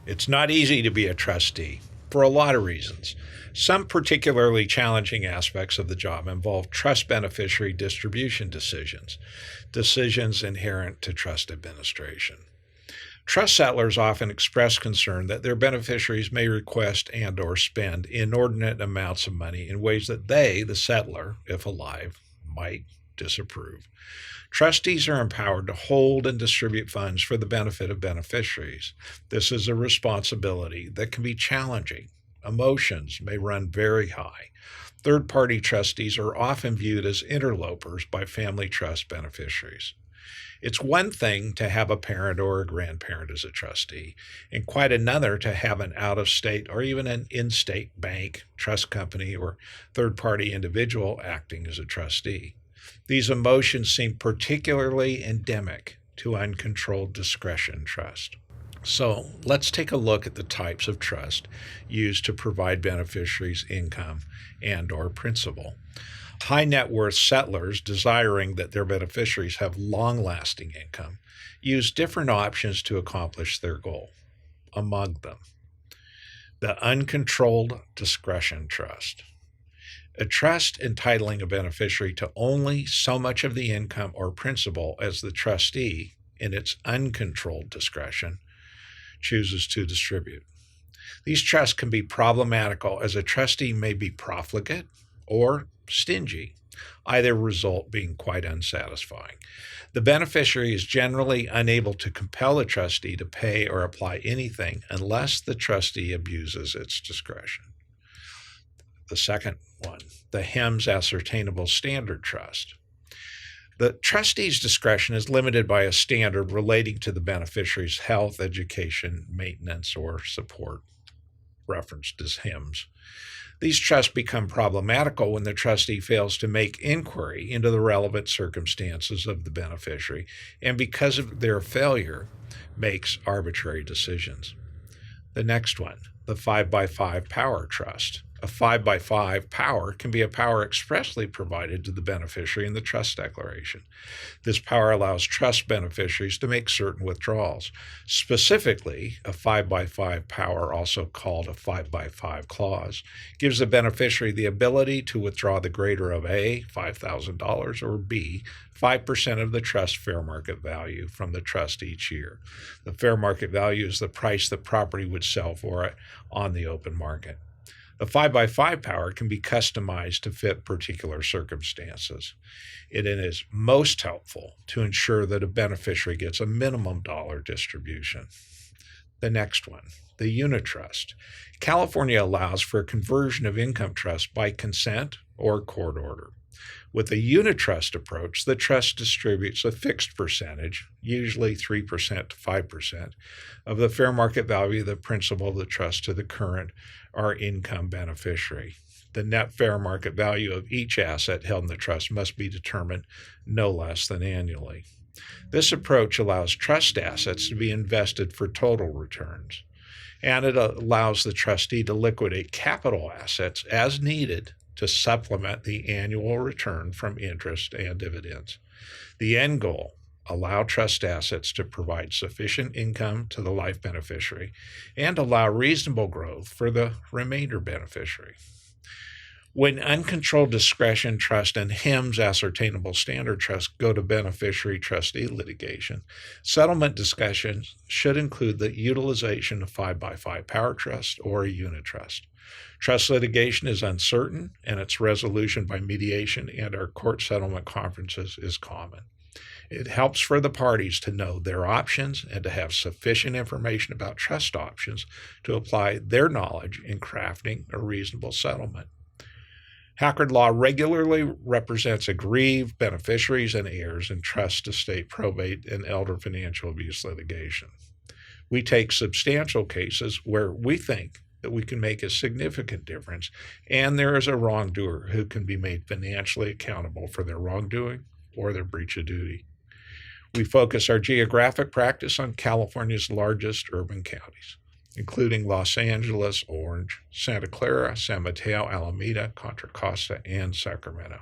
It's not easy to be a trustee for a lot of reasons. Some particularly challenging aspects of the job involve trust beneficiary distribution decisions inherent to trust administration. Trust settlers often express concern that their beneficiaries may request and/or spend inordinate amounts of money in ways that they, the settler, if alive, might disapprove. Trustees are empowered to hold and distribute funds for the benefit of beneficiaries. This is a responsibility that can be challenging. Emotions may run very high. Third-party trustees are often viewed as interlopers by family trust beneficiaries. It's one thing to have a parent or a grandparent as a trustee, and quite another to have an out-of-state or even an in-state bank, trust company, or third-party individual acting as a trustee. These emotions seem particularly endemic to uncontrolled discretion trust. So let's take a look at the types of trust used to provide beneficiaries income and/or principal. High net worth settlers desiring that their beneficiaries have long-lasting income use different options to accomplish their goal. Among them, the uncontrolled discretion trust. A trust entitling a beneficiary to only so much of the income or principal as the trustee, in its uncontrolled discretion, chooses to distribute. These trusts can be problematical as a trustee may be profligate or stingy, either result being quite unsatisfying. The beneficiary is generally unable to compel a trustee to pay or apply anything unless the trustee abuses its discretion. The second one, the HEMS Ascertainable Standard Trust. The trustee's discretion is limited by a standard relating to the beneficiary's health, education, maintenance, or support, referenced as HEMS. These trusts become problematical when the trustee fails to make inquiry into the relevant circumstances of the beneficiary and, because of their failure, makes arbitrary decisions. The next one, the 5x5 Power Trust. A 5x5 power can be a power expressly provided to the beneficiary in the trust declaration. This power allows trust beneficiaries to make certain withdrawals. Specifically, a 5x5 power, also called a 5x5 clause, gives the beneficiary the ability to withdraw the greater of A, $5,000, or B, 5% of the trust fair market value from the trust each year. The fair market value is the price the property would sell for it on the open market. The 5x5 power can be customized to fit particular circumstances. It is most helpful to ensure that a beneficiary gets a minimum dollar distribution. The next one, the Unitrust. California allows for a conversion of income trust by consent or court order. With a Unitrust approach, the trust distributes a fixed percentage, usually 3% to 5%, of the fair market value of the principal of the trust to the current or income beneficiary. The net fair market value of each asset held in the trust must be determined no less than annually. This approach allows trust assets to be invested for total returns, and it allows the trustee to liquidate capital assets as needed to supplement the annual return from interest and dividends. The end goal, allow trust assets to provide sufficient income to the life beneficiary and allow reasonable growth for the remainder beneficiary. When uncontrolled discretion trust and HEMS Ascertainable Standard Trust go to beneficiary trustee litigation, settlement discussions should include the utilization of 5x5 Power Trust or a Unitrust. Trust litigation is uncertain, and its resolution by mediation and our court settlement conferences is common. It helps for the parties to know their options and to have sufficient information about trust options to apply their knowledge in crafting a reasonable settlement. Hackard Law regularly represents aggrieved beneficiaries and heirs in trust, estate, probate, and elder financial abuse litigation. We take substantial cases where we think that we can make a significant difference, and there is a wrongdoer who can be made financially accountable for their wrongdoing or their breach of duty. We focus our geographic practice on California's largest urban counties, including Los Angeles, Orange, Santa Clara, San Mateo, Alameda, Contra Costa, and Sacramento.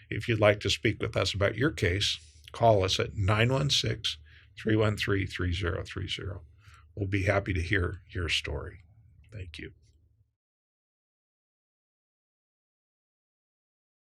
If you'd like to speak with us about your case, call us at 916-313-3030 we'll be happy to hear your story. Thank you.